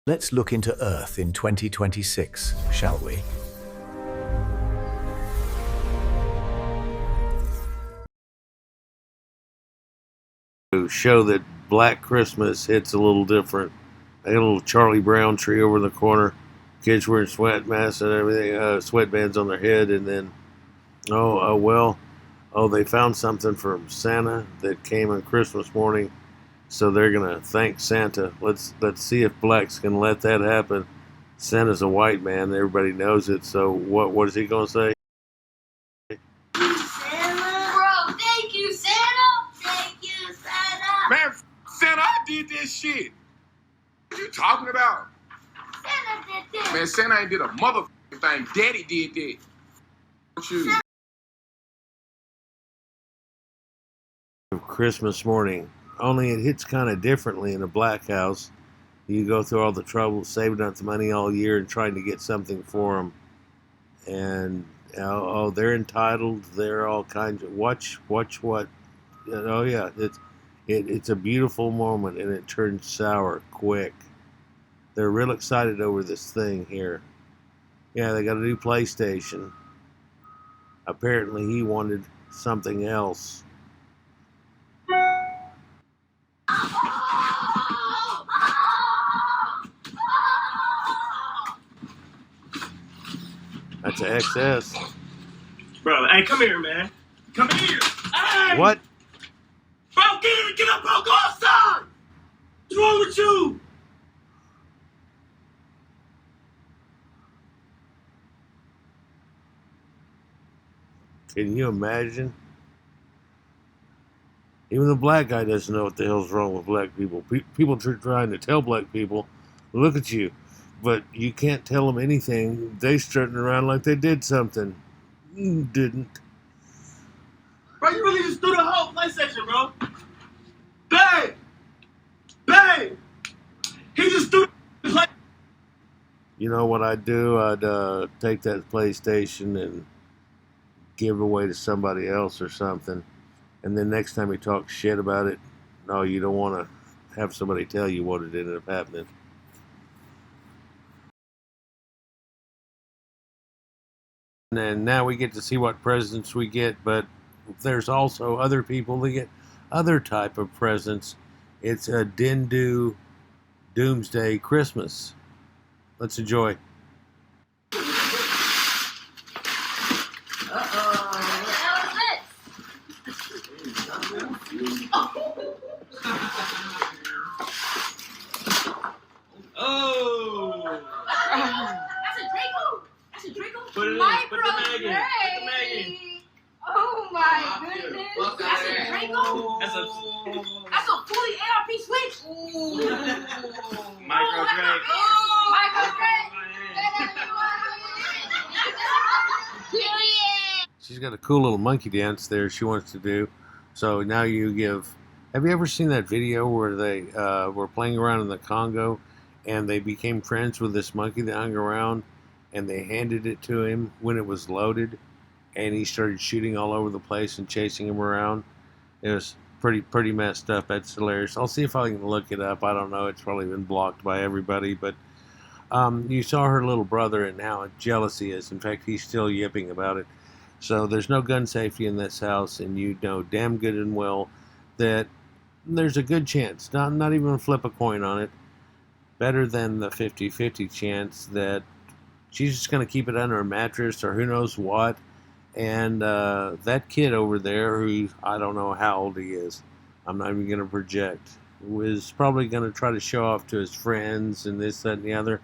Let's look into Earth in 2026, shall we? To show that Black Christmas hits a little different. A little Charlie Brown tree over in the corner. Kids wearing sweat masks and everything, sweatbands on their head, and then, they found something from Santa that came on Christmas morning, so they're gonna thank Santa. Let's see if blacks can let that happen. Santa's a white man, everybody knows it. So what is he gonna say? Santa, bro, thank you, Santa. Thank you, Santa. Man, Santa, I did this shit. What you talking about? Santa did this. Man, Santa ain't did a motherfucking thing. Daddy did that. Don't you? Christmas morning, only it hits kind of differently in a black house. You go through all the trouble saving up the money all year and trying to get something for them, and they're entitled. They're all kinds of watch what. Oh yeah, it's a beautiful moment, and it turns sour quick. They're real excited over this thing here. Yeah, they got a new PlayStation. Apparently, he wanted something else. That's an XS. Bro, hey, come here, man. Come here. Hey! What? Bro, get up, bro. Go outside. What's wrong with you? Can you imagine? Even the black guy doesn't know what the hell's wrong with black people. People are trying to tell black people, look at you. But you can't tell them anything. They strutting around like they did something. Didn't. Bro, you really just threw the whole PlayStation, bro. Babe! He just threw the PlayStation. You know what I'd do? I'd take that PlayStation and give it away to somebody else or something. And then next time he talks shit about it, no, you don't want to have somebody tell you what it ended up happening. And now we get to see what presents we get, but there's also other people that get other type of presents. It's a Dindu Doomsday Christmas. Let's enjoy. Put it in. Put the mag in. Put the mag in. Oh my goodness. That's a Draco? That's a fully ARP switch. micro drag. Micro drag. She's got a cool little monkey dance there she wants to do. So now you give... Have you ever seen that video where they were playing around in the Congo and they became friends with this monkey that hung around and they handed it to him when it was loaded and he started shooting all over the place and chasing him around? It was pretty messed up. That's hilarious. I'll see if I can look it up. I don't know. It's probably been blocked by everybody, but you saw her little brother and how jealous he is. In fact, he's still yipping about it. So there's no gun safety in this house, and you know damn good and well that there's a good chance, not even flip a coin on it, better than the 50-50 chance that she's just going to keep it under a mattress or who knows what. And that kid over there, who I don't know how old he is, I'm not even going to project, was probably going to try to show off to his friends and this, that, and the other.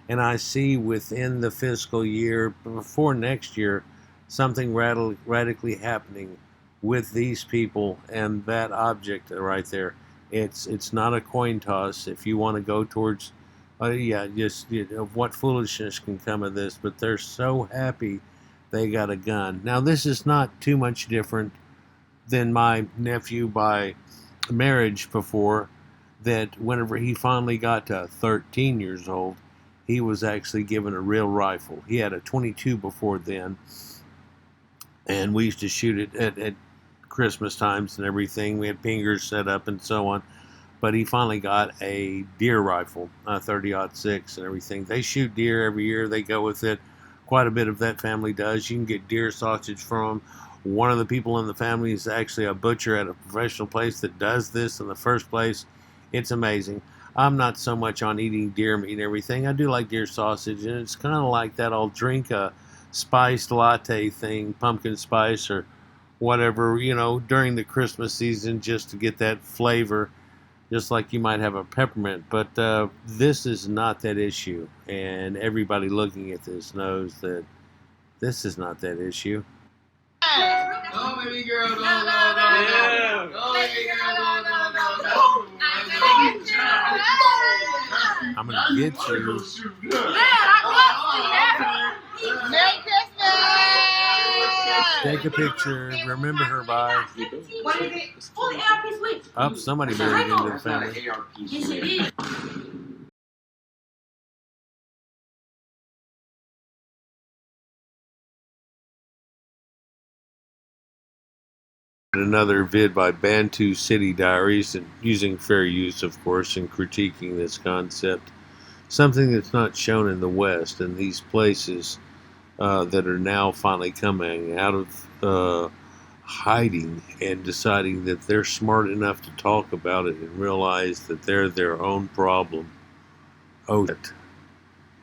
And I see within the fiscal year, before next year, something radically happening with these people and that object right there. It's not a coin toss. If you want to go towards, what foolishness can come of this, but they're so happy they got a gun. Now, this is not too much different than my nephew by marriage before, that whenever he finally got to 13 years old, he was actually given a real rifle. He had a 22 before then, and we used to shoot it at Christmas times and everything. We had pingers set up and so on. but he finally got a deer rifle, a 30-06 and everything. They shoot deer every year. They go with it. Quite a bit of that family does. You can get deer sausage from them. One of the people in the family is actually a butcher at a professional place that does this in the first place. It's amazing. I'm not so much on eating deer meat and everything. I do like deer sausage, and it's kind of like that. I'll drink a spiced latte thing, pumpkin spice or whatever, during the Christmas season just to get that flavor, just like you might have a peppermint. But this is not that issue, and everybody looking at this knows that this is not that issue. No, baby girl, no. Yeah. No, baby girl, no. I'm going to get you. Merry Christmas! Take a picture. Remember her by. What is it? Fully ARP switch. Oh, somebody married into the family. Yes, it is. Another vid by Bantu Diaries, and using fair use, of course, in critiquing this concept. Something that's not shown in the West, and these places that are now finally coming out of hiding and deciding that they're smart enough to talk about it and realize that they're their own problem. Oh,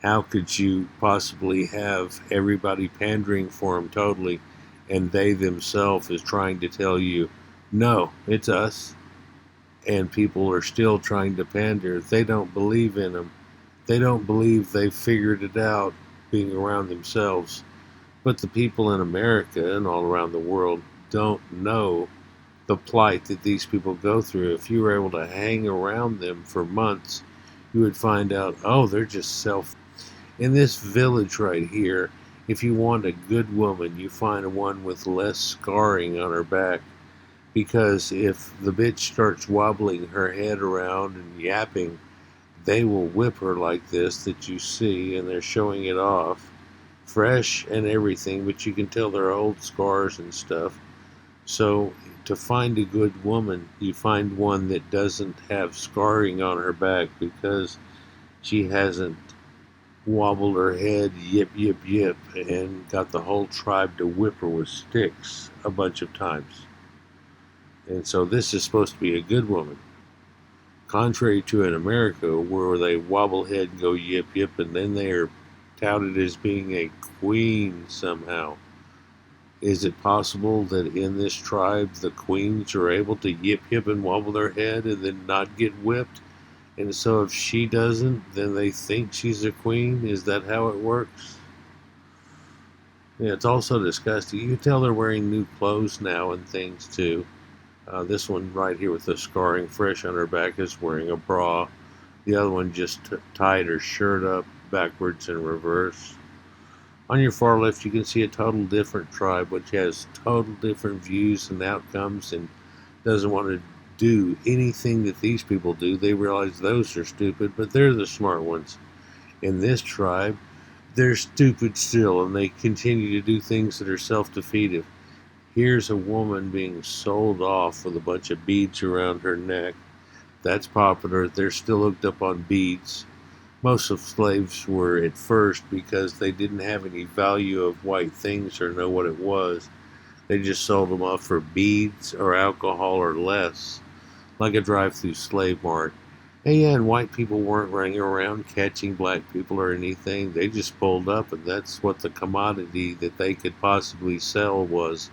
how could you possibly have everybody pandering for them totally, and they themselves is trying to tell you, no, it's us, and people are still trying to pander. They don't believe in them. They don't believe they've figured it out being around themselves. But the people in America and all around the world don't know the plight that these people go through. If you were able to hang around them for months, you would find out, oh, they're just self. In this village right here, if you want a good woman, you find one with less scarring on her back. Because if the bitch starts wobbling her head around and yapping, they will whip her like this that you see, and they're showing it off. Fresh and everything, but you can tell they're old scars and stuff. So to find a good woman, you find one that doesn't have scarring on her back because she hasn't wobbled her head, yip, yip, yip, and got the whole tribe to whip her with sticks a bunch of times. And so this is supposed to be a good woman. Contrary to in America, where they wobble head and go yip, yip, and then they are touted as being a queen somehow. Is it possible that in this tribe the queens are able to yip, yip, and wobble their head and then not get whipped? And so if she doesn't, then they think she's a queen? Is that how it works? Yeah, it's also disgusting. You can tell they're wearing new clothes now and things too. This one right here with the scarring fresh on her back is wearing a bra. The other one just tied her shirt up backwards and reverse. On your far left you can see a total different tribe which has total different views and outcomes and doesn't want to do anything that these people do. They realize those are stupid, but they're the smart ones. In this tribe, they're stupid still, and they continue to do things that are self-defeative. Here's a woman being sold off with a bunch of beads around her neck. That's popular. They're still hooked up on beads. Most of slaves were at first because they didn't have any value of white things or know what it was. They just sold them off for beads or alcohol or less, like a drive-through slave mart. And yeah, and white people weren't running around catching black people or anything. They just pulled up, and that's what the commodity that they could possibly sell was.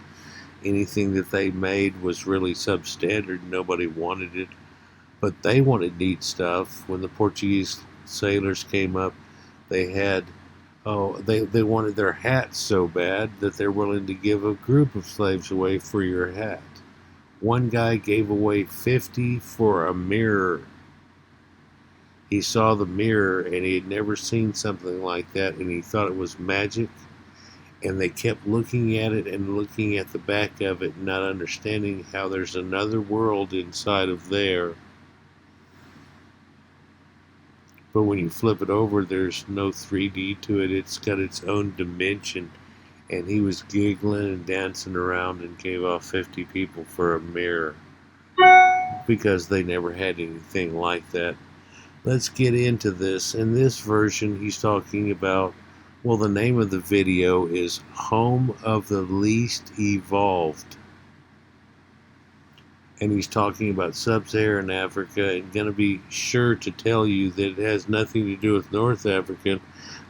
Anything that they made was really substandard. Nobody wanted it. But they wanted neat stuff. When the Portuguese sailors came up, they wanted their hats so bad that they're willing to give a group of slaves away for your hat. One guy gave away 50 for a mirror. He saw the mirror and he had never seen something like that, and he thought it was magic. And they kept looking at it and looking at the back of it, not understanding how there's another world inside of there. But when you flip it over, there's no 3D to it. It's got its own dimension. And he was giggling and dancing around and gave off 50 people for a mirror. because they never had anything like that. Let's get into this. In this version, he's talking about, well, the name of the video is Home of the Least Evolved. And he's talking about Sub Saharan Africa, and going to be sure to tell you that it has nothing to do with North Africa.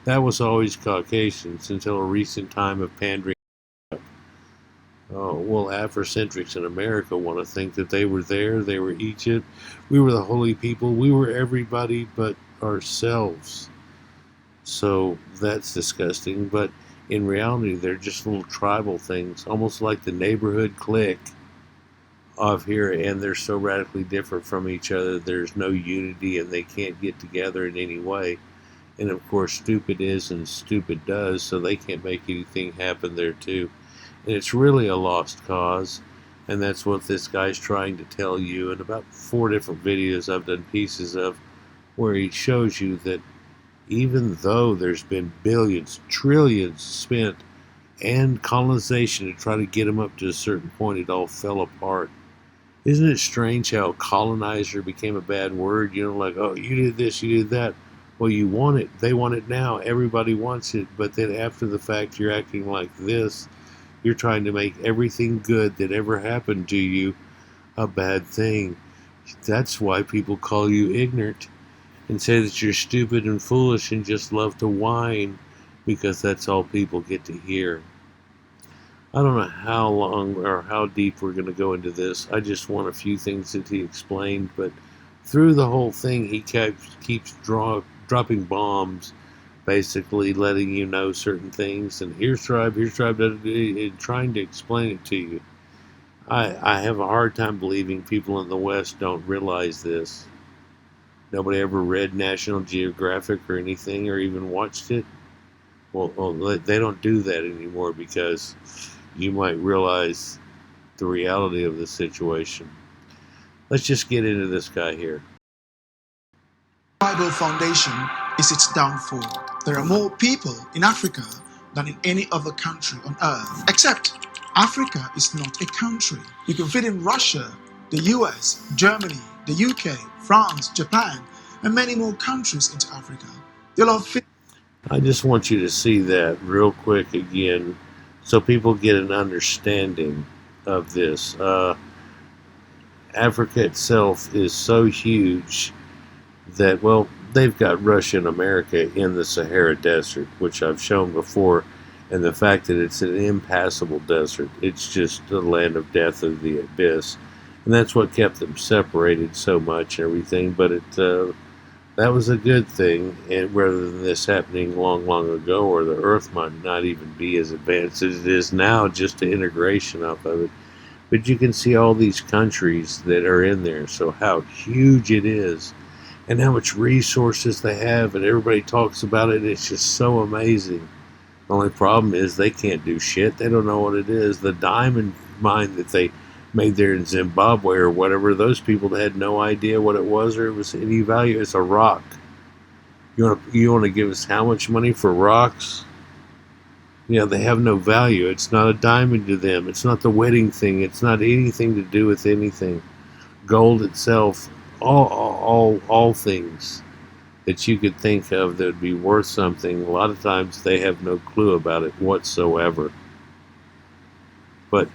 That was always Caucasians until a recent time of pandering. Oh, well, afrocentrics in America want to think that they were there, they were Egypt, we were the holy people, we were everybody but ourselves. So that's disgusting, but in reality, they're just little tribal things, almost like the neighborhood clique of here, and they're so radically different from each other, there's no unity, and they can't get together in any way. And of course, stupid is and stupid does, so they can't make anything happen there too. And it's really a lost cause, and that's what this guy's trying to tell you. In about 4 different videos I've done pieces of, where he shows you that even though there's been billions, trillions spent and colonization to try to get them up to a certain point, it all fell apart. Isn't it strange how colonizer became a bad word? You know, like, oh, you did this, you did that. Well, you want it. They want it now. Everybody wants it. But then after the fact, you're acting like this. You're trying to make everything good that ever happened to you a bad thing. That's why people call you ignorant and say that you're stupid and foolish and just love to whine, because that's all people get to hear. I don't know how long or how deep we're going to go into this. I just want a few things that he explained, but through the whole thing, he keeps dropping bombs, basically letting you know certain things, and here's tribe, and trying to explain it to you. I have a hard time believing people in the West don't realize this. Nobody ever read National Geographic or anything, or even watched it. Well, they don't do that anymore, because you might realize the reality of the situation. Let's just get into this guy here. Tribal foundation is its downfall. There are more people in Africa than in any other country on earth, except Africa is not a country. You can fit in Russia, the US, Germany, the UK, France, Japan, and many more countries into Africa. They'll all fit. I just want you to see that real quick again, so people get an understanding of this. Africa itself is so huge that, well, they've got Russia and America in the Sahara Desert, which I've shown before, and the fact that it's an impassable desert. It's just the land of death of the abyss, and that's what kept them separated so much and everything. But that was a good thing, and rather than this happening long, long ago, or the Earth might not even be as advanced as it is now, just an integration of it. But you can see all these countries that are in there, so how huge it is, and how much resources they have, and everybody talks about it. It's just so amazing. The only problem is they can't do shit. They don't know what it is. The diamond mine that they made there in Zimbabwe or whatever, those people had no idea what it was or it was any value. It's a rock. You want to give us how much money for rocks? Yeah, they have no value. It's not a diamond to them. It's not the wedding thing. It's not anything to do with anything. Gold itself, all things that you could think of that would be worth something, a lot of times they have no clue about it whatsoever. But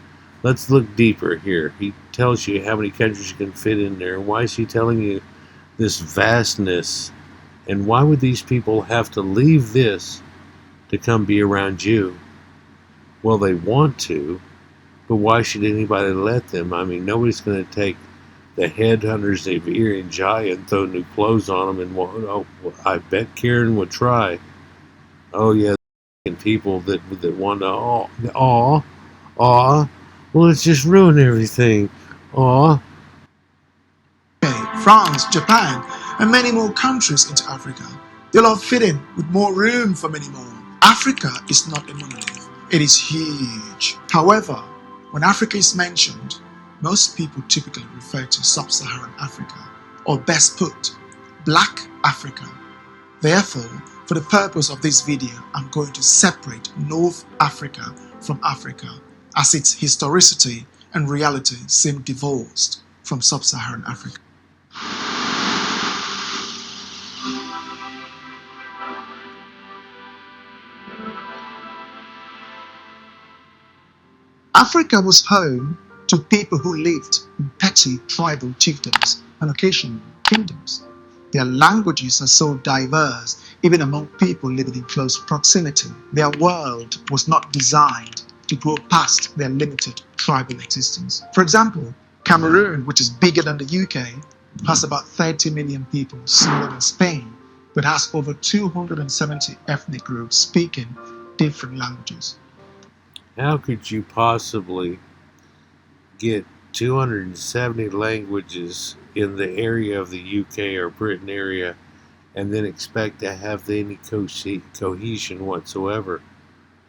let's look deeper here. He tells you how many countries you can fit in there. Why is he telling you this vastness? And why would these people have to leave this to come be around you? Well, they want to, but why should anybody let them? I mean, nobody's going to take the headhunters of Irian Jaya and throw new clothes on them. And I bet Karen would try. Oh yeah, and people that want to well, it's just ruin everything. France, Japan, and many more countries into Africa. They'll all fit in with more room for many more. Africa is not a monolith. It is huge. However, when Africa is mentioned, most people typically refer to Sub Saharan Africa, or best put, Black Africa. Therefore, for the purpose of this video, I'm going to separate North Africa from Africa, as its historicity and reality seem divorced. from Sub Saharan Africa. Africa was home to people who lived in petty tribal chiefdoms and occasionally kingdoms. Their languages are so diverse, even among people living in close proximity. Their world was not designed to grow past their limited tribal existence. For example, Cameroon, which is bigger than the UK, has about 30 million people, smaller than Spain, but has over 270 ethnic groups speaking different languages. How could you possibly get 270 languages in the area of the UK or Britain area and then expect to have any cohesion whatsoever?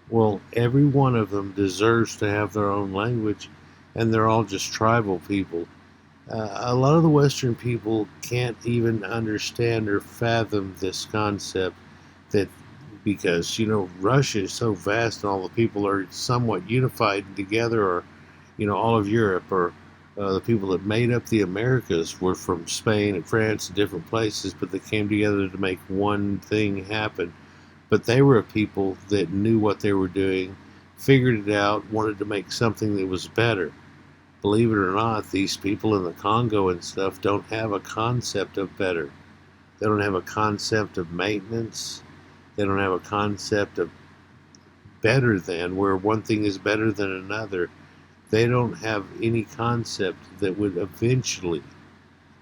Well, every one of them deserves to have their own language, and they're all just tribal people. A lot of the Western people can't even understand or fathom this concept that because, Russia is so vast and all the people are somewhat unified together, or, all of Europe, or the people that made up the Americas were from Spain and France and different places, but they came together to make one thing happen. But they were a people that knew what they were doing, figured it out, wanted to make something that was better. Believe it or not, these people in the Congo and stuff don't have a concept of better. They don't have a concept of maintenance. They don't have a concept of better than, where one thing is better than another. They don't have any concept that would eventually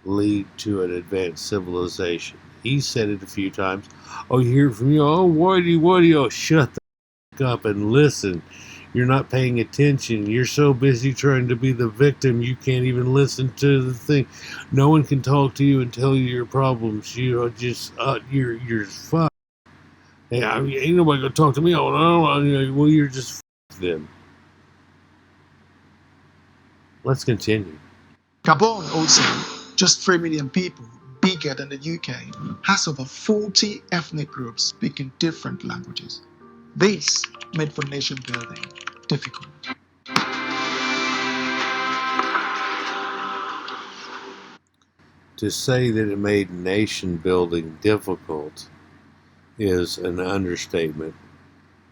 lead to an advanced civilization. He said it a few times. Oh, you hear from you? Oh, what do you? Oh, shut the f*** up and listen. You're not paying attention. You're so busy trying to be the victim, you can't even listen to the thing. No one can talk to you and tell you your problems. You're fucked. Hey, ain't nobody gonna talk to me. Oh, no, well, you're just fucked then. Let's continue. Gabon also, just 3 million people, bigger than the UK, has over 40 ethnic groups speaking different languages. This made for nation building difficult. To say that it made nation building difficult is an understatement.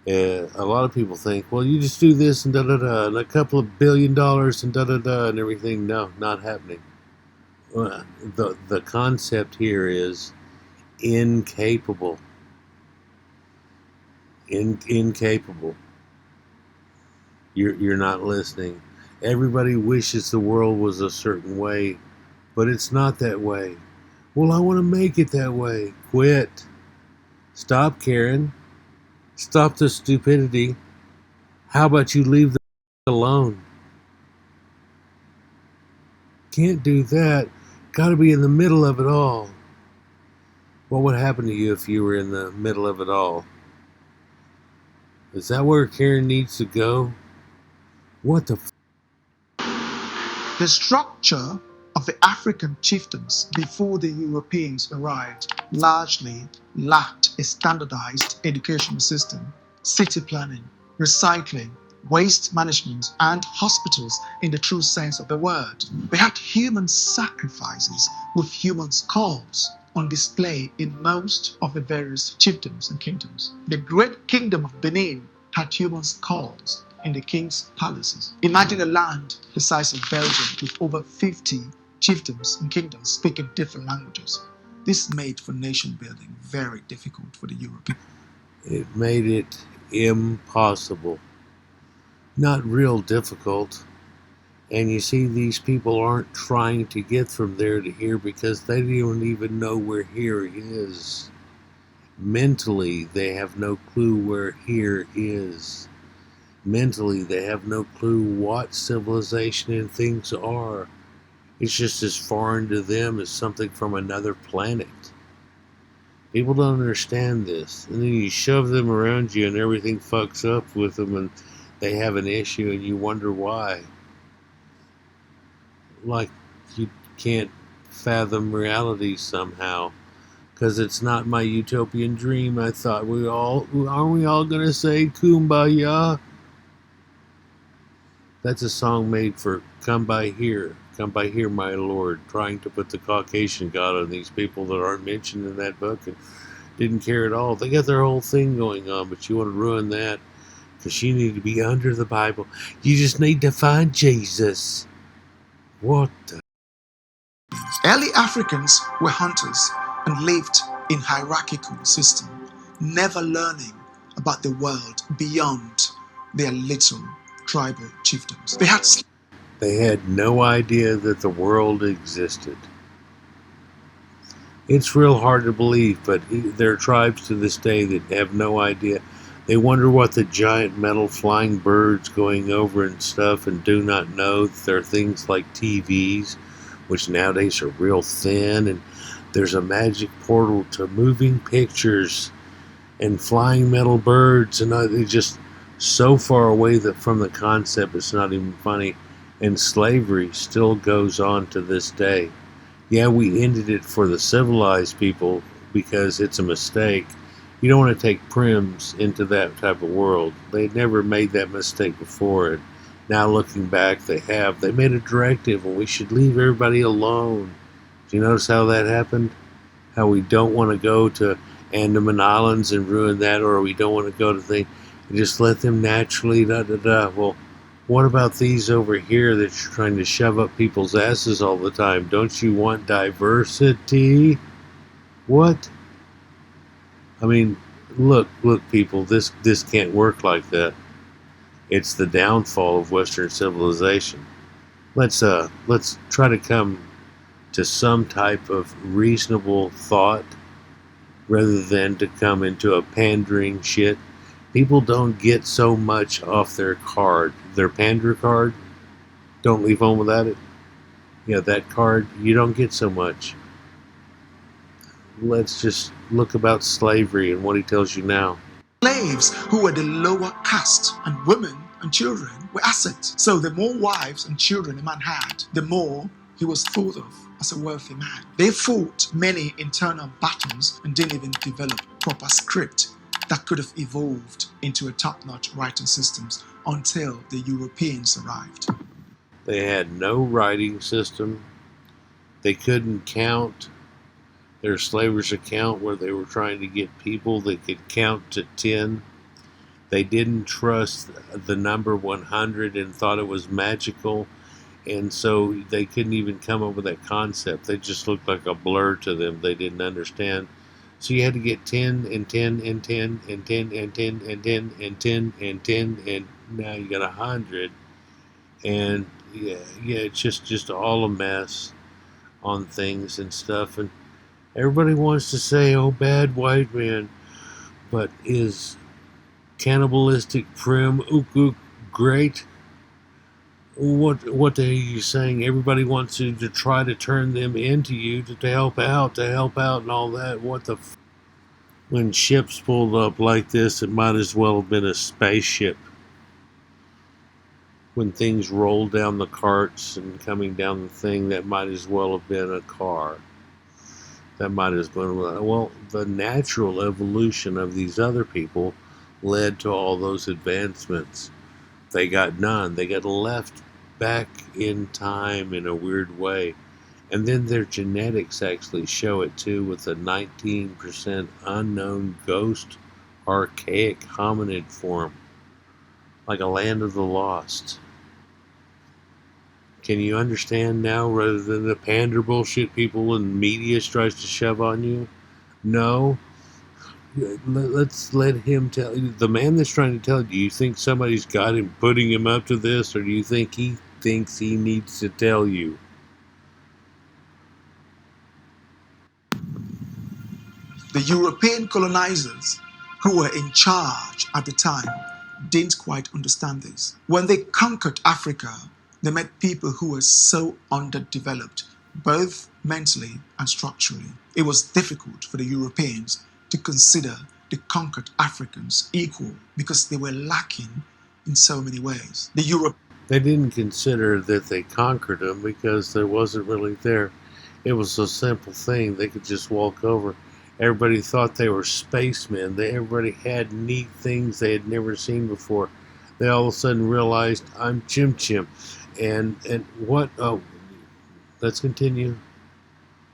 A lot of people think, well, you just do this and da-da-da, and a couple of $1 billion and da-da-da and everything. No, not happening. The concept here is incapable. Incapable. You're not listening. Everybody wishes the world was a certain way, but it's not that way. Well, I want to make it that way. Quit. Stop caring. Stop the stupidity. How about you leave the alone? Can't do that. Got to be in the middle of it all. What would happen to you if you were in the middle of it all? Is that where Karen needs to go? What the The structure of the African chiefdoms before the Europeans arrived largely lacked a standardized education system, city planning, recycling, waste management, and hospitals in the true sense of the word. They had human sacrifices with human skulls on display in most of the various chiefdoms and kingdoms. The great kingdom of Benin had human skulls in the king's palaces. Imagine a land the size of Belgium with over 50 chiefdoms and kingdoms speaking different languages. This made for nation building very difficult for the Europeans. It made it impossible. Not real difficult. And you see, these people aren't trying to get from there to here because they don't even know where here is. Mentally, they have no clue where here is. Mentally, they have no clue what civilization and things are. It's just as foreign to them as something from another planet. People don't understand this. And then you shove them around you and everything fucks up with them and they have an issue and you wonder why. Like you can't fathom reality somehow. Because it's not my utopian dream. I thought aren't we all going to say kumbaya? That's a song made for Come By Here, My Lord, trying to put the Caucasian God on these people that aren't mentioned in that book and didn't care at all. They got their whole thing going on, but you want to ruin that because you need to be under the Bible. You just need to find Jesus. What the? Early Africans were hunters and lived in hierarchical system, never learning about the world beyond their little tribal chiefdoms. They had no idea that the world existed. It's real hard to believe, but there are tribes to this day that have no idea. They wonder what the giant metal flying birds going over and stuff, and do not know that there are things like TVs, which nowadays are real thin, and there's a magic portal to moving pictures and flying metal birds, and they're just so far away that from the concept it's not even funny. And slavery still goes on to this day. Yeah, we ended it for the civilized people because it's a mistake. You don't want to take prims into that type of world. They never made that mistake before, and now looking back, they have. They made a directive, and we should leave everybody alone. Do you notice how that happened? How we don't want to go to Andaman Islands and ruin that, or we don't want to go to things, and just let them naturally, Well, what about these over here that you're trying to shove up people's asses all the time? Don't you want diversity? What? I mean, look, people, this can't work like that. It's the downfall of Western civilization. Let's try to come to some type of reasonable thought rather than to come into a pandering shit. People don't get so much off their card. Their pander card, don't leave home without it. Yeah, that card, you don't get so much. Let's just look about slavery and what he tells you now. Slaves who were the lower caste, and women and children were assets. So the more wives and children a man had, the more he was thought of as a wealthy man. They fought many internal battles and didn't even develop proper script that could have evolved into a top-notch writing systems until the Europeans arrived. They had no writing system. They couldn't count. Their slaver's account where they were trying to get people that could count to 10. They didn't trust the number 100 and thought it was magical, and so they couldn't even come up with that concept. They just looked like a blur to them. They didn't understand. So you had to get 10 and 10 and 10 and 10 and 10 and 10 and 10 and 10, and now you got 100. And yeah, it's just all a mess on things and stuff. And everybody wants to say, "Oh, bad white man," but is cannibalistic prim ook great? What the hell are you saying? Everybody wants you to try to turn them into you to help out and all that. What the when ships pulled up like this, it might as well have been a spaceship. When things rolled down the carts and coming down the thing, that might as well have been a car. That might as well, the natural evolution of these other people led to all those advancements. They got none. They got left back in time in a weird way. And then their genetics actually show it too, with a 19% unknown ghost archaic hominid form, like a land of the lost. Can you understand now, rather than the pander bullshit people and media tries to shove on you? No. Let's let him tell you. The man that's trying to tell you, do you think somebody's got him, putting him up to this, or do you think he thinks he needs to tell you? The European colonizers who were in charge at the time didn't quite understand this. When they conquered Africa, they met people who were so underdeveloped, both mentally and structurally. It was difficult for the Europeans to consider the conquered Africans equal because they were lacking in so many ways. They didn't consider that they conquered them because there wasn't really there. It was a simple thing. They could just walk over. Everybody thought they were spacemen. Everybody had neat things they had never seen before. they all of a sudden realized I'm Chim Chim. And what? Oh, let's continue.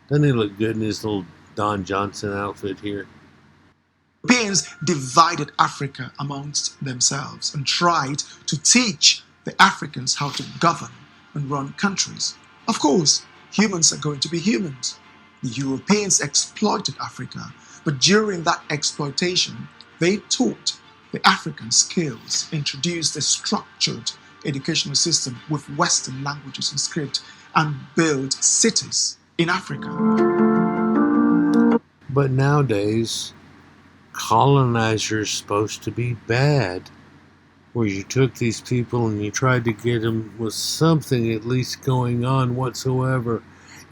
Doesn't he look good in his little Don Johnson outfit here? Europeans divided Africa amongst themselves and tried to teach the Africans how to govern and run countries. Of course, humans are going to be humans. The Europeans exploited Africa, but during that exploitation, they taught the African skills, introduced a structured educational system with Western languages and script, and built cities in Africa. But nowadays, colonizers supposed to be bad, where you took these people and you tried to get them with something at least going on whatsoever,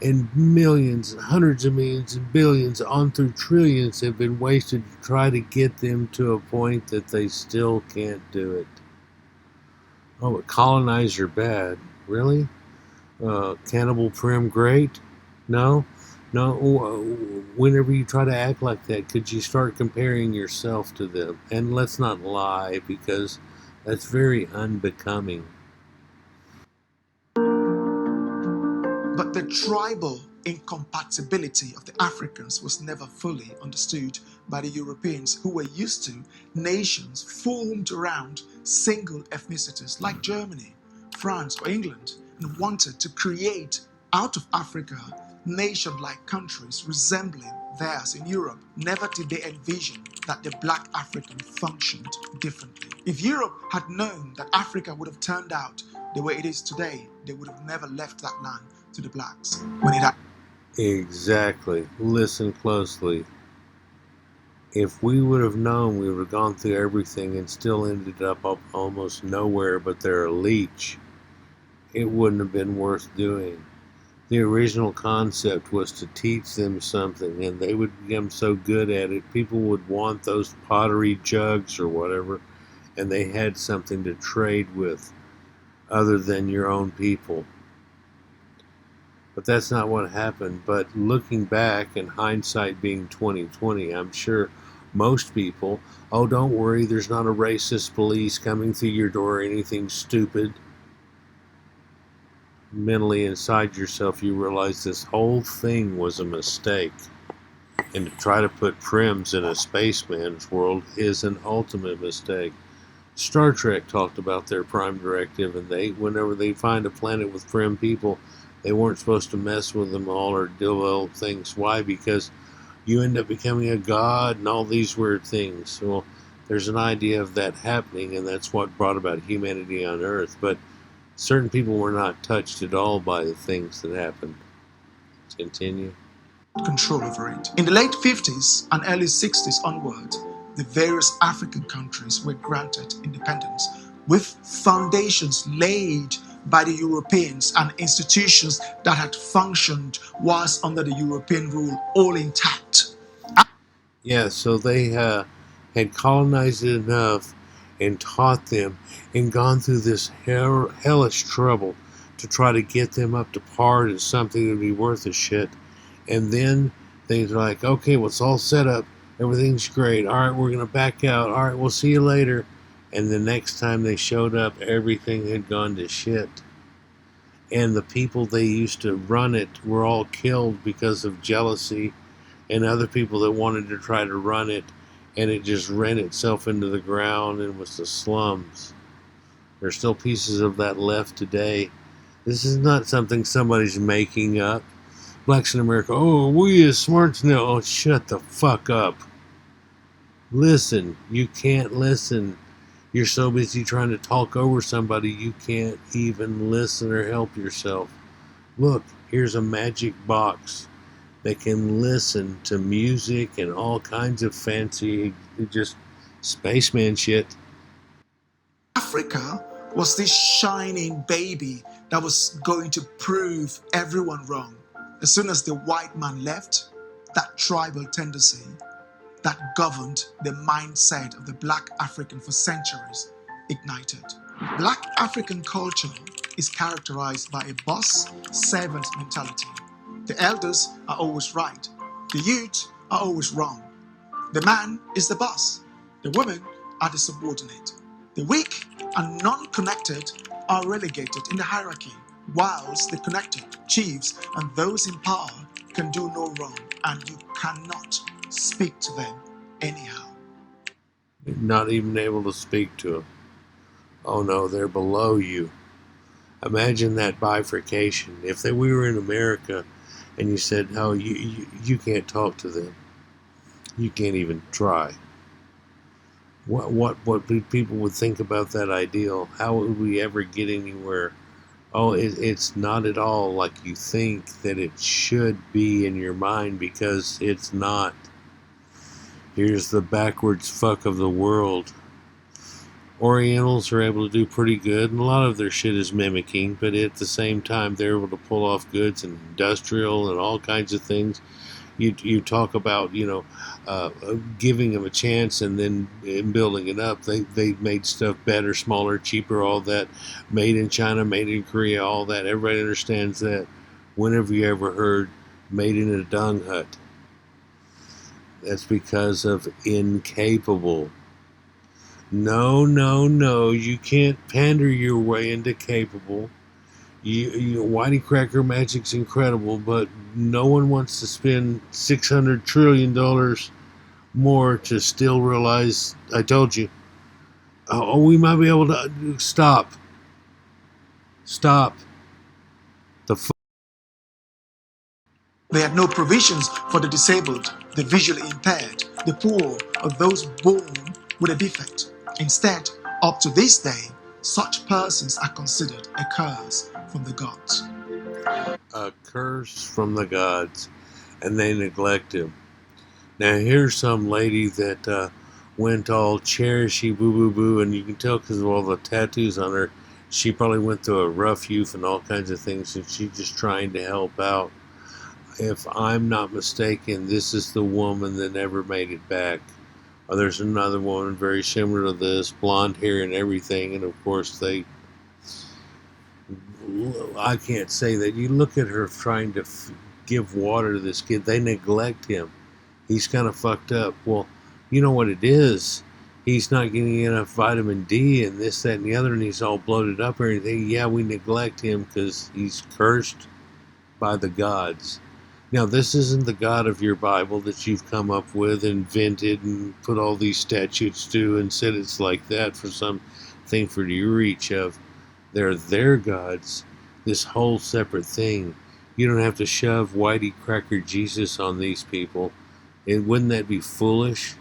and millions and hundreds of millions and billions on through trillions have been wasted to try to get them to a point that they still can't do it. Oh, but colonizer bad? Really? Cannibal Prim great? No? No, whenever you try to act like that, could you start comparing yourself to them? And let's not lie, because that's very unbecoming. But the tribal incompatibility of the Africans was never fully understood by the Europeans, who were used to nations formed around single ethnicities like Germany, France, or England, and wanted to create out of Africa nation-like countries resembling theirs in Europe. Never did they envision that the black African functioned differently. If Europe had known that Africa would have turned out the way it is today, they would have never left that land to the blacks when it had. Exactly. Listen closely. If we would have known, we would have gone through everything and still ended up almost nowhere but they're a leech. It wouldn't have been worth doing. The original concept was to teach them something, and they would become so good at it, people would want those pottery jugs or whatever, and they had something to trade with other than your own people. But that's not what happened. But looking back, and hindsight being 2020, I'm sure most people, oh, don't worry, there's not a racist police coming through your door or anything stupid. Mentally inside yourself, you realize this whole thing was a mistake. And to try to put prims in a spaceman's world is an ultimate mistake. Star Trek talked about their prime directive, and whenever they find a planet with prim people, they weren't supposed to mess with them all or do things. Why? Because you end up becoming a god and all these weird things. Well, there's an idea of that happening, and that's what brought about humanity on Earth. But certain people were not touched at all by the things that happened. Let's continue. Control over it. In the late 50s and early 60s onward, the various African countries were granted independence with foundations laid by the Europeans and institutions that had functioned whilst under the European rule all intact. Yeah, so they had colonized it enough and taught them and gone through this hellish trouble to try to get them up to par to something that would be worth a shit. And then they're like, okay, well, it's all set up. Everything's great. All right, we're going to back out. All right, we'll see you later. And the next time they showed up, everything had gone to shit. And the people they used to run it were all killed because of jealousy and other people that wanted to try to run it. And it just ran itself into the ground and was the slums. There's still pieces of that left today. This is not something somebody's making up. Blacks in America, oh, we as smart now. Oh, shut the fuck up. Listen. You can't listen. You're so busy trying to talk over somebody, you can't even listen or help yourself. Look, here's a magic box that can listen to music and all kinds of fancy, just spaceman shit. Africa was this shining baby that was going to prove everyone wrong. As soon as the white man left, that tribal tendency that governed the mindset of the black African for centuries ignited. Black African culture is characterized by a boss-servant mentality. The elders are always right. The youth are always wrong. The man is the boss. The women are the subordinate. The weak and non-connected are relegated in the hierarchy, whilst the connected, chiefs, and those in power can do no wrong, and you cannot speak to them anyhow. Not even able to speak to them. Oh no, they're below you. Imagine that bifurcation. If we were in America and you said, oh, you can't talk to them. You can't even try. What people would think about that ideal? How would we ever get anywhere? Oh, it's not at all like you think that it should be in your mind, because it's not. Here's the backwards fuck of the world. Orientals are able to do pretty good, and a lot of their shit is mimicking, but at the same time they're able to pull off goods and industrial and all kinds of things. You talk about, giving them a chance and then building it up. They made stuff better, smaller, cheaper, all that. Made in China, made in Korea, all that. Everybody understands that. When have you ever heard made in a dung hut? That's because of incapable. No, you can't pander your way into capable. Whitey Cracker Magic's incredible, but no one wants to spend $600 trillion more to still realize, I told you. Oh, we might be able to stop. They had no provisions for the disabled, the visually impaired, the poor, or those born with a defect. Instead, up to this day, such persons are considered a curse from the gods. A curse from the gods, and they neglect him. Now here's some lady that went all cherishy boo boo boo, and you can tell because of all the tattoos on her, she probably went through a rough youth and all kinds of things, and she's just trying to help out. If I'm not mistaken, this is the woman that never made it back. There's another woman very similar to this, blonde hair and everything, and of course I can't say that. You look at her trying to give water to this kid. They neglect him. He's kind of fucked up. Well, you know what it is. He's not getting enough vitamin D and this, that, and the other, and he's all bloated up and everything. Yeah, we neglect him because he's cursed by the gods. Now, this isn't the God of your Bible that you've come up with, invented, and put all these statutes to, and said it's like that for something for your reach of. They're their gods, this whole separate thing. You don't have to shove Whitey Cracker Jesus on these people. And wouldn't that be foolish?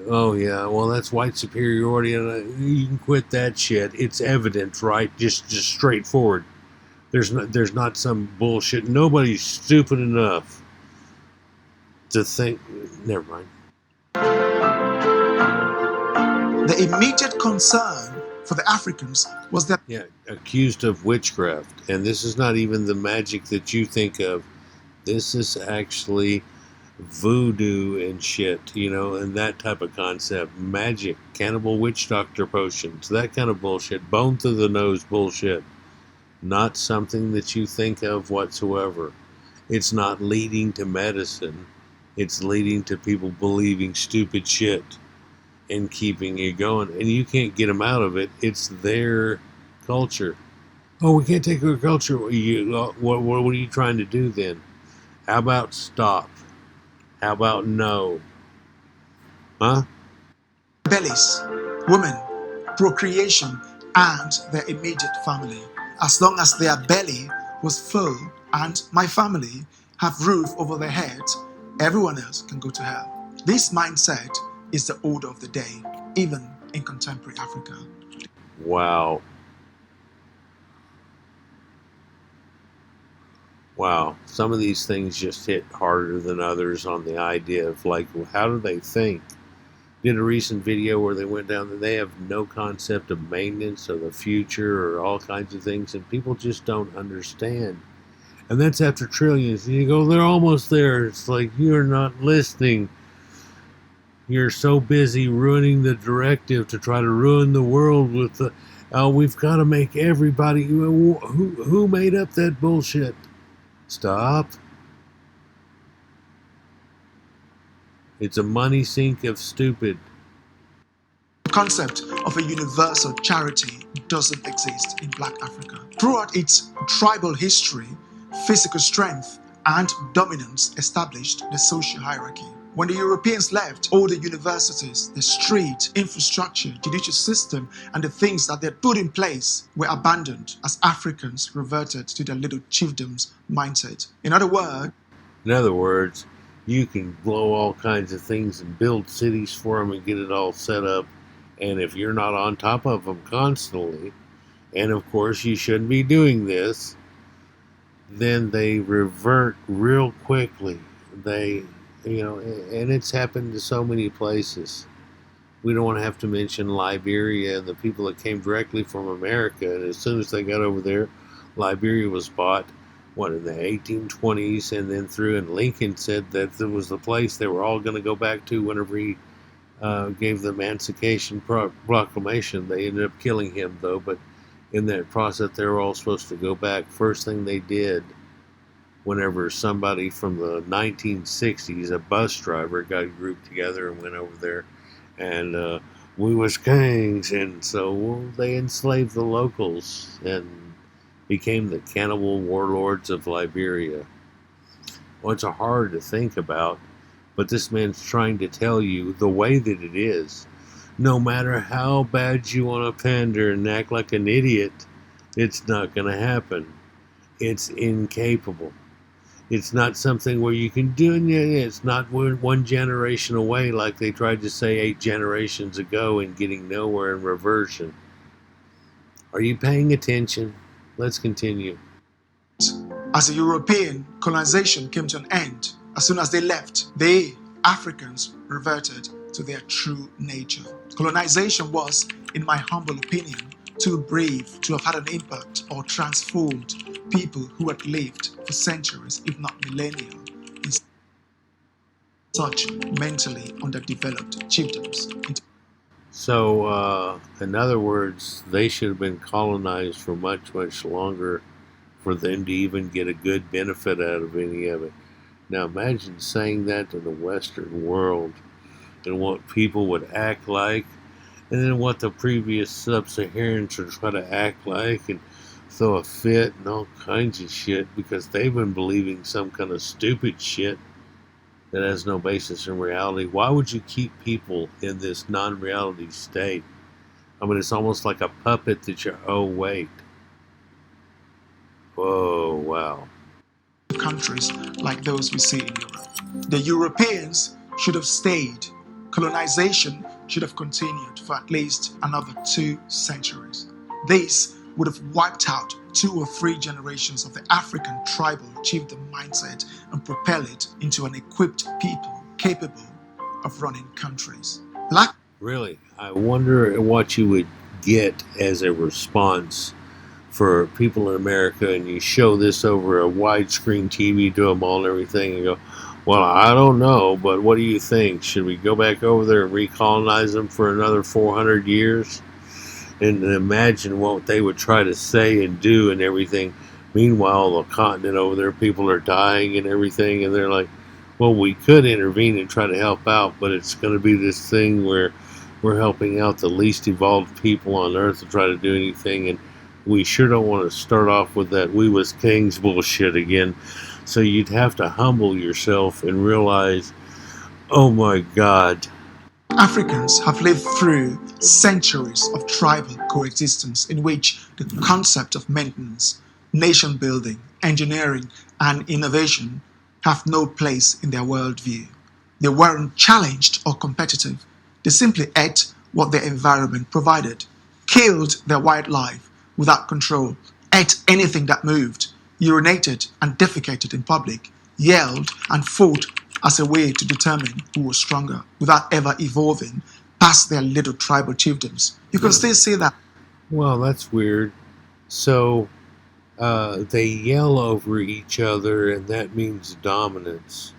Oh yeah, well that's white superiority, and you can quit that shit. It's evident, right? Just straightforward. There's not some bullshit. Nobody's stupid enough to think. Never mind. The immediate concern for the Africans was that accused of witchcraft, and this is not even the magic that you think of. This is actually voodoo and shit, and that type of concept. Magic, cannibal witch doctor potions, that kind of bullshit. Bone to the nose bullshit. Not something that you think of whatsoever. It's not leading to medicine. It's leading to people believing stupid shit and keeping you going. And you can't get them out of it. It's their culture. Oh, we can't take our culture. What are you trying to do then? How about stop? How about no? Huh? bellies, women, procreation, and their immediate family. As long as their belly was full and my family have roof over their heads, everyone else can go to hell. This mindset is the order of the day, even in contemporary Africa. Wow. Wow. Some of these things just hit harder than others on the idea of like, well, how do they think? Did a recent video where they went down and they have no concept of maintenance or the future or all kinds of things, and people just don't understand. And that's after trillions. And you go, they're almost there. It's like, you're not listening. You're so busy ruining the directive to try to ruin the world with the, we've got to make everybody, who made up that bullshit? Stop. It's a money sink of stupid. concept of a universal charity doesn't exist in Black Africa. Throughout its tribal history, physical strength and dominance established the social hierarchy. When the Europeans left, all the universities, the street, infrastructure, judicial system, and the things that they had put in place were abandoned as Africans reverted to their little chiefdoms mindset. In other words, you can blow all kinds of things and build cities for them and get it all set up. And if you're not on top of them constantly, and of course you shouldn't be doing this, then they revert real quickly. And it's happened to so many places. We don't want to have to mention Liberia and the people that came directly from America. And as soon as they got over there, Liberia was bought, in the 1820s, and then through, and Lincoln said that it was the place they were all going to go back to whenever he gave the Emancipation Proclamation. They ended up killing him, though, but in that process, they were all supposed to go back. First thing they did, whenever somebody from the 1960s, a bus driver, got grouped together and went over there, and we was kings, and so they enslaved the locals and became the cannibal warlords of Liberia. Well, it's hard to think about, but this man's trying to tell you the way that it is. No matter how bad you want to pander and act like an idiot, it's not going to happen. It's incapable. It's not something where you can do it. It's not one generation away like they tried to say 8 generations ago and getting nowhere in reversion. Are you paying attention? Let's continue. as the European colonization came to an end, as soon as they left, they, Africans, reverted to their true nature. Colonization was, in my humble opinion, too brief to have had an impact or transformed people who had lived for centuries, if not millennia, in such mentally underdeveloped chiefdoms. So, in other words, they should have been colonized for much, much longer for them to even get a good benefit out of any of it. Now, imagine saying that to the Western world and what people would act like, and then what the previous Sub Saharans would try to act like and throw a fit and all kinds of shit because they've been believing some kind of stupid shit that has no basis in reality. Why would you keep people in this non-reality state? I mean, it's almost like a puppet that you're, oh, wait. Whoa, wow. Countries like those we see in Europe. The Europeans should have stayed. Colonization should have continued for at least another 2 centuries. This would have wiped out 2 or 3 generations of the African tribal chiefdom mindset and propel it into an equipped people capable of running countries. Really, I wonder what you would get as a response for people in America, and you show this over a widescreen TV to them all and everything, and go, well, I don't know, but what do you think? Should we go back over there and recolonize them for another 400 years? And imagine what they would try to say and do and everything. Meanwhile, the continent over there, people are dying and everything, and they're like, well, we could intervene and try to help out, but it's going to be this thing where we're helping out the least evolved people on Earth to try to do anything, and we sure don't want to start off with that WeWas Kings bullshit again. So you'd have to humble yourself and realize, oh my God. Africans have lived through centuries of tribal coexistence in which the concept of maintenance, nation building, engineering, and innovation have no place in their worldview. They weren't challenged or competitive. They simply ate what their environment provided, killed their wildlife without control, ate anything that moved, urinated and defecated in public, yelled and fought as a way to determine who was stronger, without ever evolving past their little tribal chiefdoms. You can still see that. Well, that's weird. So they yell over each other, and that means dominance.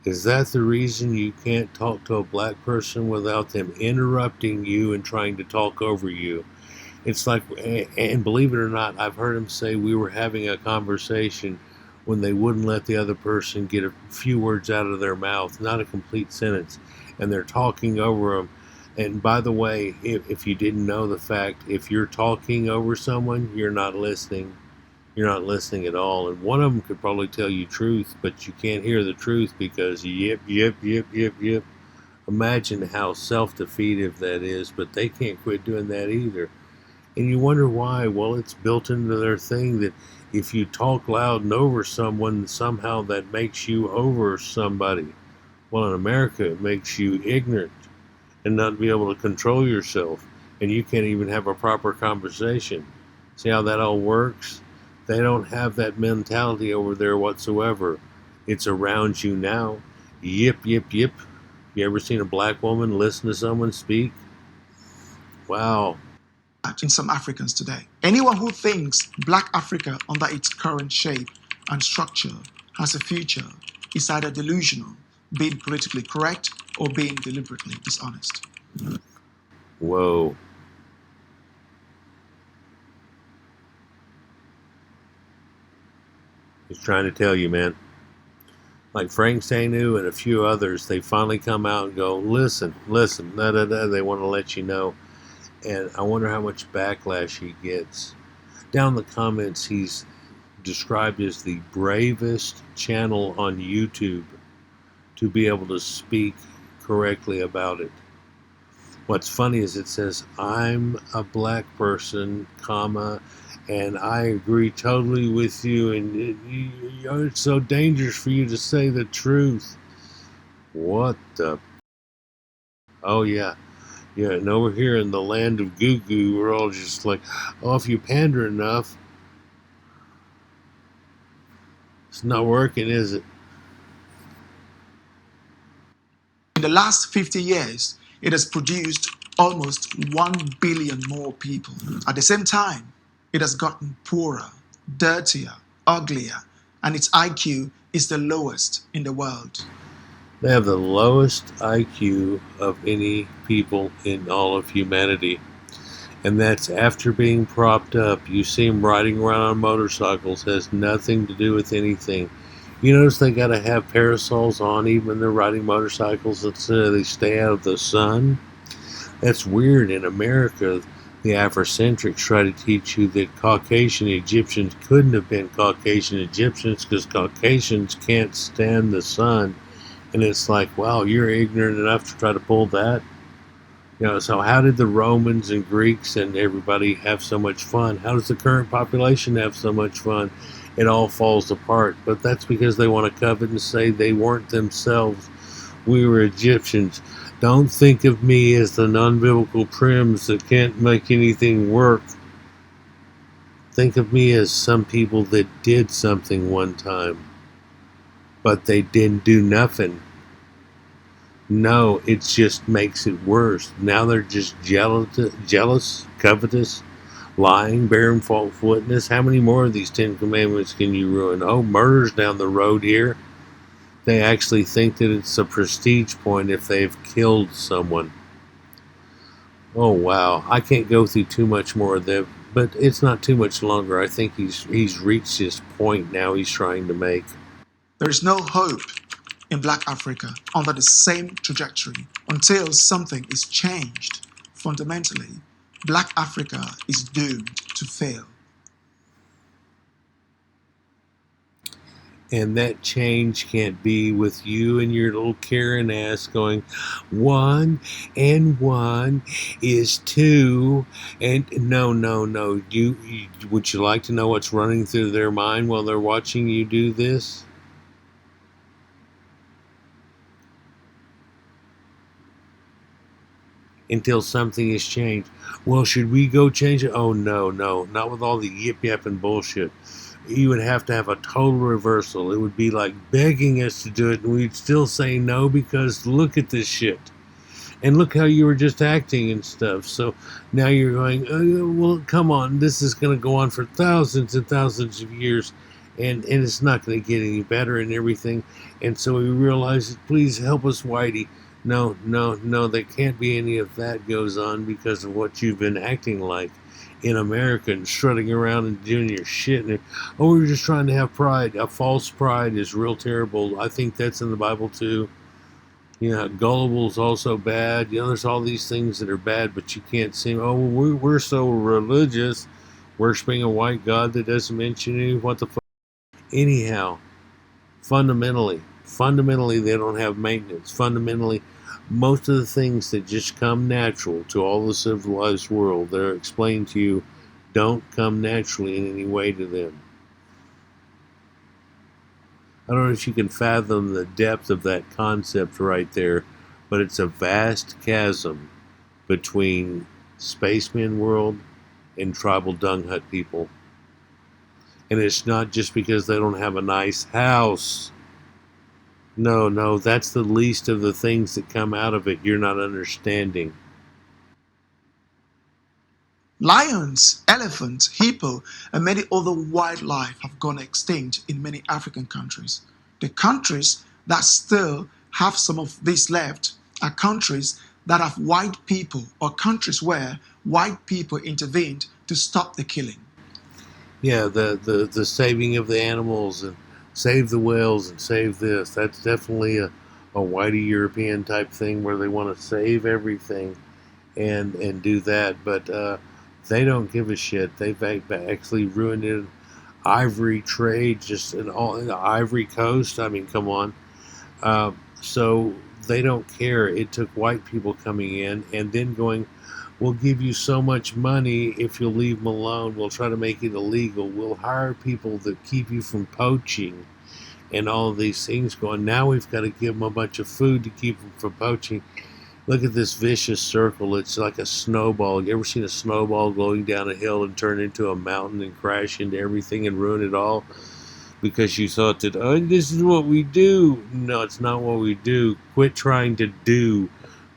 Is that the reason you can't talk to a black person without them interrupting you and trying to talk over you? It's like, and believe it or not, I've heard them say we were having a conversation when they wouldn't let the other person get a few words out of their mouth, not a complete sentence, and they're talking over them. And by the way, if you didn't know the fact, if you're talking over someone, you're not listening. You're not listening at all. And one of them could probably tell you truth, but you can't hear the truth because yip, yip, yip, yip, yip. Imagine how self-defeative that is, but they can't quit doing that either. And you wonder why. Well, it's built into their thing that if you talk loud and over someone, somehow that makes you over somebody. Well, in America, it makes you ignorant and not be able to control yourself. And you can't even have a proper conversation. See how that all works? They don't have that mentality over there whatsoever. It's around you now. Yip, yip, yip. You ever seen a black woman listen to someone speak? Wow. In some Africans today. Anyone who thinks Black Africa under its current shape and structure has a future is either delusional, being politically correct, or being deliberately dishonest. Whoa. He's trying to tell you, man. Like Frank Sanu and a few others, they finally come out and go, listen, da da da. They want to let you know. And I wonder how much backlash he gets. Down in the comments, he's described as the bravest channel on YouTube to be able to speak correctly about it. What's funny is it says, I'm a black person, comma, and I agree totally with you, and it's so dangerous for you to say the truth. What the? Oh, yeah. Yeah, and over here in the land of goo goo, we're all just like, oh, if you pander enough, it's not working, is it? In the last 50 years, it has produced almost 1 billion more people. At the same time, it has gotten poorer, dirtier, uglier, and its IQ is the lowest in the world. They have the lowest IQ of any people in all of humanity. And that's after being propped up. You see them riding around on motorcycles. Has nothing to do with anything. You notice they got to have parasols on even when they're riding motorcycles so they stay out of the sun? That's weird. In America, the afrocentrics try to teach you that Caucasian Egyptians couldn't have been Caucasian Egyptians because Caucasians can't stand the sun. And it's like, wow, you're ignorant enough to try to pull that? You know, so how did the Romans and Greeks and everybody have so much fun? How does the current population have so much fun? It all falls apart. But that's because they want to covet and say they weren't themselves. We were Egyptians. Don't think of me as the non-biblical prims that can't make anything work. Think of me as some people that did something one time, but they didn't do nothing. No, it just makes it worse. Now they're just jealous, covetous, lying, bearing false witness. How many more of these 10 commandments can you ruin? Oh, murder's down the road here. They actually think that it's a prestige point if they've killed someone. Oh, wow. I can't go through too much more of that, but it's not too much longer. I think he's reached his point now he's trying to make. There is no hope in Black Africa under the same trajectory until something is changed. Fundamentally, Black Africa is doomed to fail. And that change can't be with you and your little Karen ass going, 1 and 1 is 2. And no. Would you like to know what's running through their mind while they're watching you do this? Until something is changed. Well, should we go change it? Oh, no, not with all the yip and bullshit. You would have to have a total reversal. It would be like begging us to do it, and we'd still say no because look at this shit. And look how you were just acting and stuff. So now you're going, oh, well, come on, this is going to go on for thousands and thousands of years, and it's not going to get any better and everything. And so we realize, please help us, Whitey. No, there can't be any of that goes on because of what you've been acting like in America and strutting around and doing your shit. And, oh, we're just trying to have pride. A false pride is real terrible. I think that's in the Bible too. Gullible's also bad. There's all these things that are bad, but you can't see. Oh, we're so religious, worshiping a white god that doesn't mention any. What the fuck? Anyhow, fundamentally, they don't have maintenance. Fundamentally, most of the things that just come natural to all the civilized world, they're explained to you, don't come naturally in any way to them. I don't know if you can fathom the depth of that concept right there, but it's a vast chasm between spaceman world and tribal dung hut people. And it's not just because they don't have a nice house. No, that's the least of the things that come out of it you're not understanding. Lions, elephants, hippo, and many other wildlife have gone extinct in many African countries. The countries that still have some of this left are countries that have white people, or countries where white people intervened to stop the killing. Yeah, the saving of the animals and save the whales and save this. That's definitely a whitey European type thing where they want to save everything and do that. But they don't give a shit. They've actually ruined it. Ivory trade, just in the Ivory Coast. I mean, come on. So they don't care. It took white people coming in and then going, we'll give you so much money if you'll leave them alone. We'll try to make it illegal. We'll hire people that keep you from poaching and all of these things going. Now we've got to give them a bunch of food to keep them from poaching. Look at this vicious circle. It's like a snowball. You ever seen a snowball going down a hill and turn into a mountain and crash into everything and ruin it all? Because you thought that, oh, this is what we do. No, it's not what we do. Quit trying to do.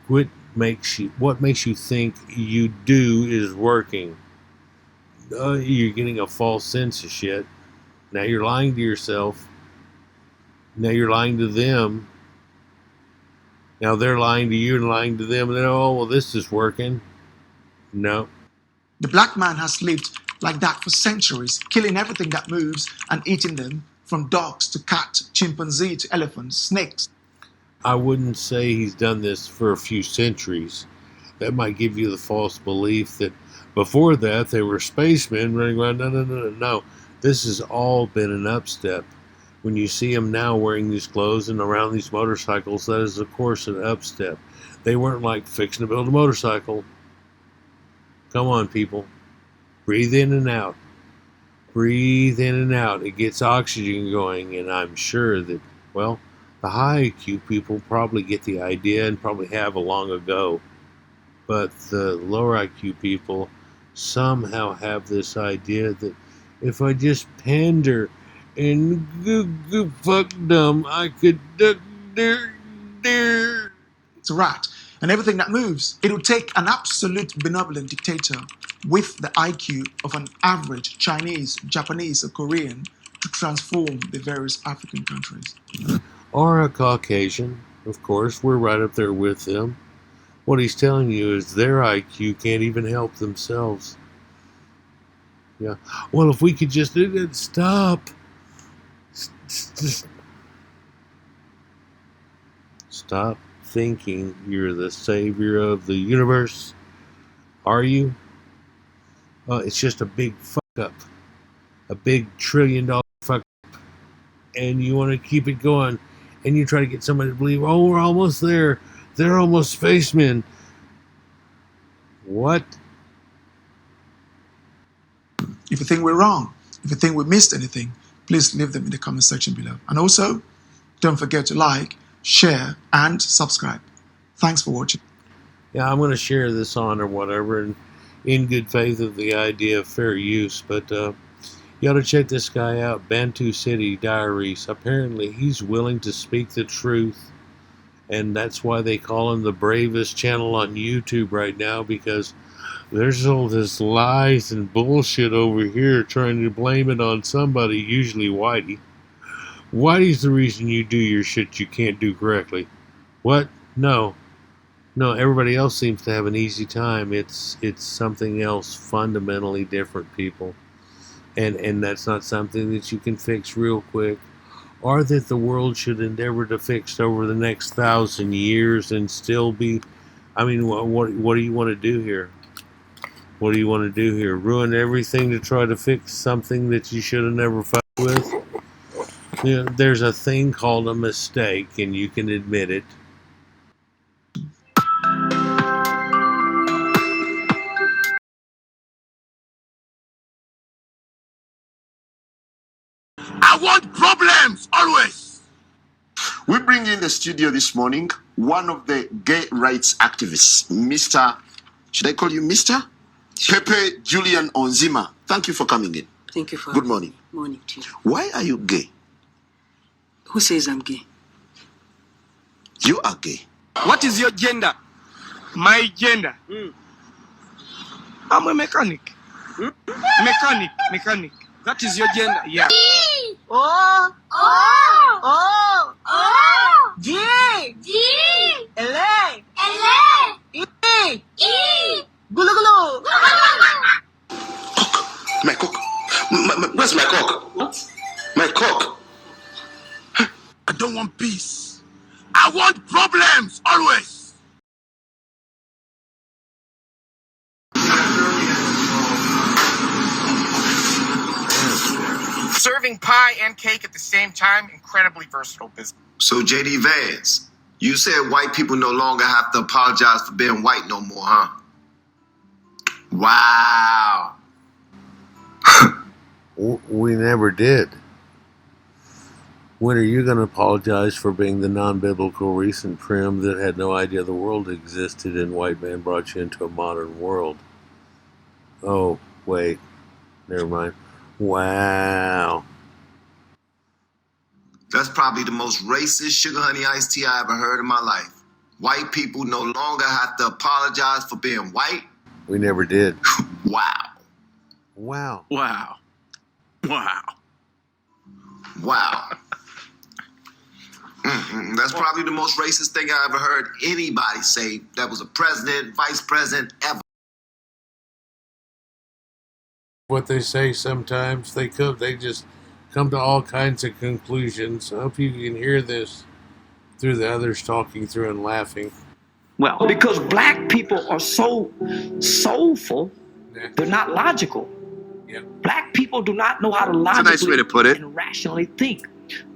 What makes you think you do is working. You're getting a false sense of shit. Now you're lying to yourself. Now you're lying to them. Now they're lying to you and lying to them. And oh, well, this is working. No. The black man has lived like that for centuries, killing everything that moves and eating them, from dogs to cats, chimpanzee to elephants, snakes. I wouldn't say he's done this for a few centuries. That might give you the false belief that before that they were spacemen running around. No. This has all been an upstep. When you see them now wearing these clothes and around these motorcycles, that is, of course, an upstep. They weren't like fixing to build a motorcycle. Come on, people. Breathe in and out. Breathe in and out. It gets oxygen going, and I'm sure that, well, the high IQ people probably get the idea and probably have long ago. But the lower IQ people somehow have this idea that if I just pander and goo fuck dumb, I could duck there. It's a rat. And everything that moves. It will take an absolute benevolent dictator with the IQ of an average Chinese, Japanese, or Korean to transform the various African countries. Or a Caucasian, of course. We're right up there with them. What he's telling you is their IQ can't even help themselves. Yeah. Well, if we could just stop. Stop thinking you're the savior of the universe. Are you? It's just a big fuck up. A big $1 trillion fuck up. And you want to keep it going. And you try to get somebody to believe, oh, we're almost there. They're almost spacemen. What? If you think we're wrong, if you think we missed anything, please leave them in the comment section below. And also, don't forget to like, share, and subscribe. Thanks for watching. Yeah, I'm going to share this on or whatever, and in good faith of the idea of fair use. But you ought to check this guy out, Bantu Diaries. Apparently, he's willing to speak the truth, and that's why they call him the bravest channel on YouTube right now, because there's all this lies and bullshit over here trying to blame it on somebody, usually Whitey. Whitey's the reason you do your shit you can't do correctly. What? No, everybody else seems to have an easy time. It's something else fundamentally different, people. And that's not something that you can fix real quick or that the world should endeavor to fix over the next 1,000 years and still be. I mean, what do you want to do here? What do you want to do here? Ruin everything to try to fix something that you should have never fucked with? You know, there's a thing called a mistake, and you can admit it. I want problems always. We bring in the studio this morning one of the gay rights activists, Mr. Should I call you Mr? Pepe Julian Onzima. Thank you for coming in. Thank you for Good morning. Morning to you. Why are you gay? Who says I'm gay? You are gay. What is your gender? My gender. I'm a mechanic. Mechanic. That is your gender. Yeah. Oh, oh, oh, oh, G, G, L, L, E, E, gulu gulu. My cock. Where's my cock? What? My cock. I don't want peace. I want problems always. Serving pie and cake at the same time, incredibly versatile business. So JD Vance, you said white people no longer have to apologize for being white no more, huh? Wow. We never did. When are you going to apologize for being the non-biblical recent prim that had no idea the world existed and white man brought you into a modern world? Oh, wait. Never mind. Wow. That's probably the most racist sugar honey iced tea I ever heard in my life. White people no longer have to apologize for being white? We never did. Wow. Wow. Wow. Wow. Wow. That's probably the most racist thing I ever heard anybody say that was a president, vice president, ever. What they say sometimes, they just come to all kinds of conclusions. I hope you can hear this through the others talking through and laughing. Well, because black people are so soulful, they're not logical. Yeah. Black people do not know how to logically That's a nice way to put it. and rationally think.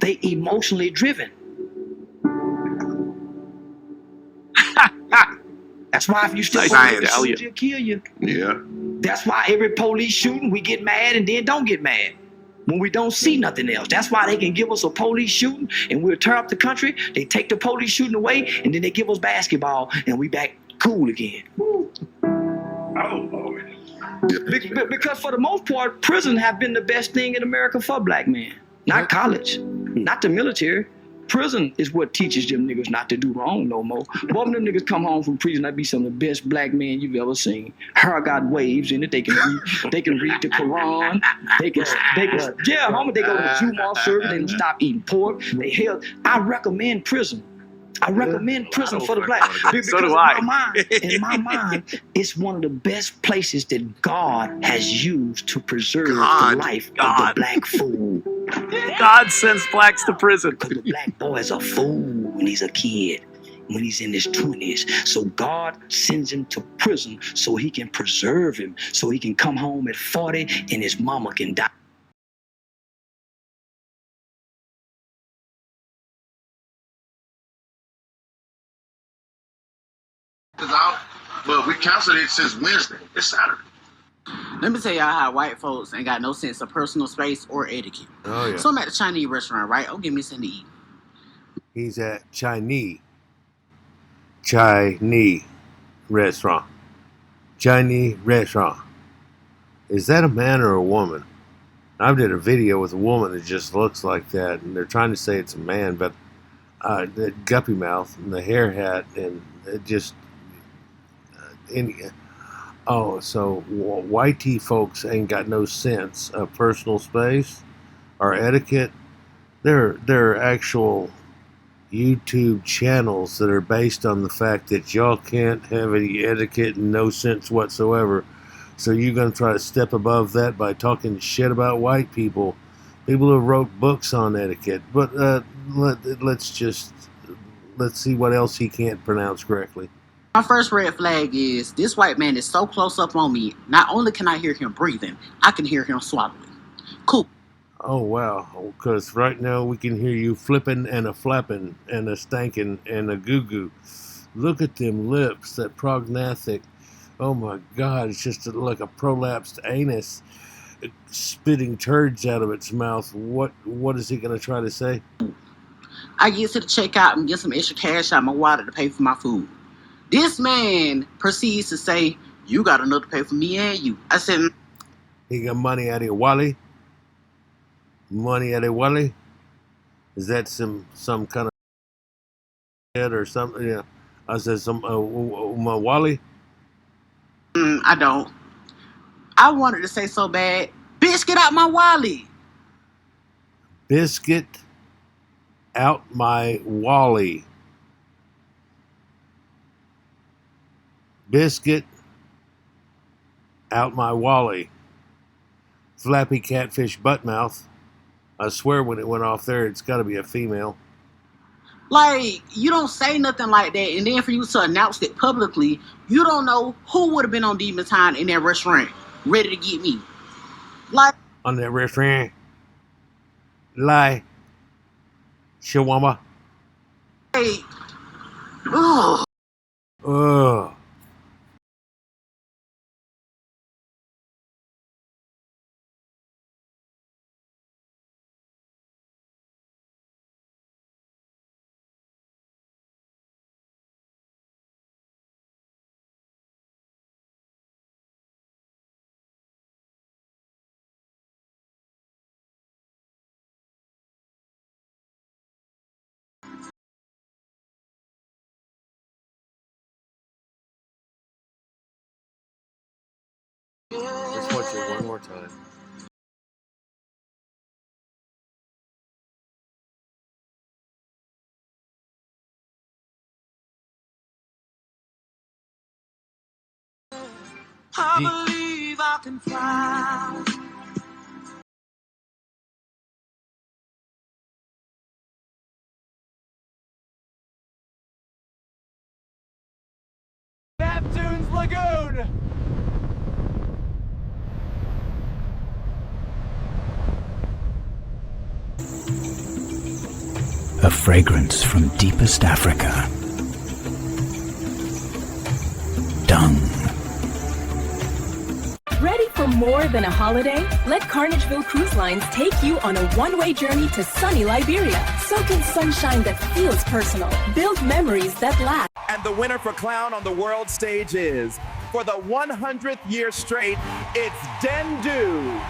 They emotionally driven. That's why if you still shoot, they'll kill you. Yeah. That's why every police shooting, we get mad and then don't get mad when we don't see nothing else. That's why they can give us a police shooting and we'll tear up the country. They take the police shooting away and then they give us basketball and we back cool again. Because for the most part, prison have been the best thing in America for black men. Not college, not the military. Prison is what teaches them niggas not to do wrong no more. Both of them niggas come home from prison, that be some of the best black men you've ever seen. Hair got waves in it. They can read the Quran. They can homie, they go to Jumu'ah service and stop eating pork. I recommend prison. I recommend prison for the black. Because So do I. In my mind, it's one of the best places that God has used to preserve the life of the black fool. God sends blacks to prison. Because the black boy is a fool when he's a kid, when he's in his 20s. So God sends him to prison so he can preserve him, so he can come home at 40 and his mama can die. But we canceled it since Wednesday. It's Saturday. Let me tell y'all how white folks ain't got no sense of personal space or etiquette. Oh, yeah. So I'm at a Chinese restaurant, right? Oh, give me something to eat. He's at Chinese restaurant. Chinese restaurant. Is that a man or a woman? I did a video with a woman that just looks like that, and they're trying to say it's a man, but the guppy mouth and the hair hat, and it just... so white tea folks ain't got no sense of personal space or etiquette. There are actual YouTube channels that are based on the fact that y'all can't have any etiquette and no sense whatsoever. So you're going to try to step above that by talking shit about white people. People who wrote books on etiquette. But let's see what else he can't pronounce correctly. My first red flag is this white man is so close up on me. Not only can I hear him breathing, I can hear him swallowing. Cool. Oh, wow. Because right now we can hear you flipping and a flapping and a stanking and a goo-goo. Look at them lips, that prognathic. Oh, my God. It's just like a prolapsed anus spitting turds out of its mouth. What is he going to try to say? I get to the checkout and get some extra cash out of my wallet to pay for my food. This man proceeds to say, you got enough to pay for me and you. I said, he got money out of your wallet? Money out of Wally? Is that some kind of head or something? Yeah. I said my Wally? I don't. I wanted to say so bad, bitch, get out my wallet. Biscuit out my Wally. Biscuit out my Wally. Flappy catfish butt mouth. I swear when it went off there, it's got to be a female. Like, you don't say nothing like that, and then for you to announce it publicly, you don't know who would have been on Demon Time in that restaurant ready to get me. Like, on that restaurant? Lie. Shawama. Hey. Ugh. Ugh. Let's watch it one more time. I believe I can fly. Neptunes Lagoon! A fragrance from deepest Africa. Dung. Ready for more than a holiday? Let Carnageville Cruise Lines take you on a one-way journey to sunny Liberia. Soak in sunshine that feels personal. Build memories that last. And the winner for Clown on the world stage is, for the 100th year straight, it's Bantu.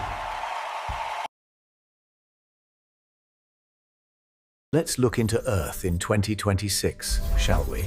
Let's look into Earth in 2026, shall we?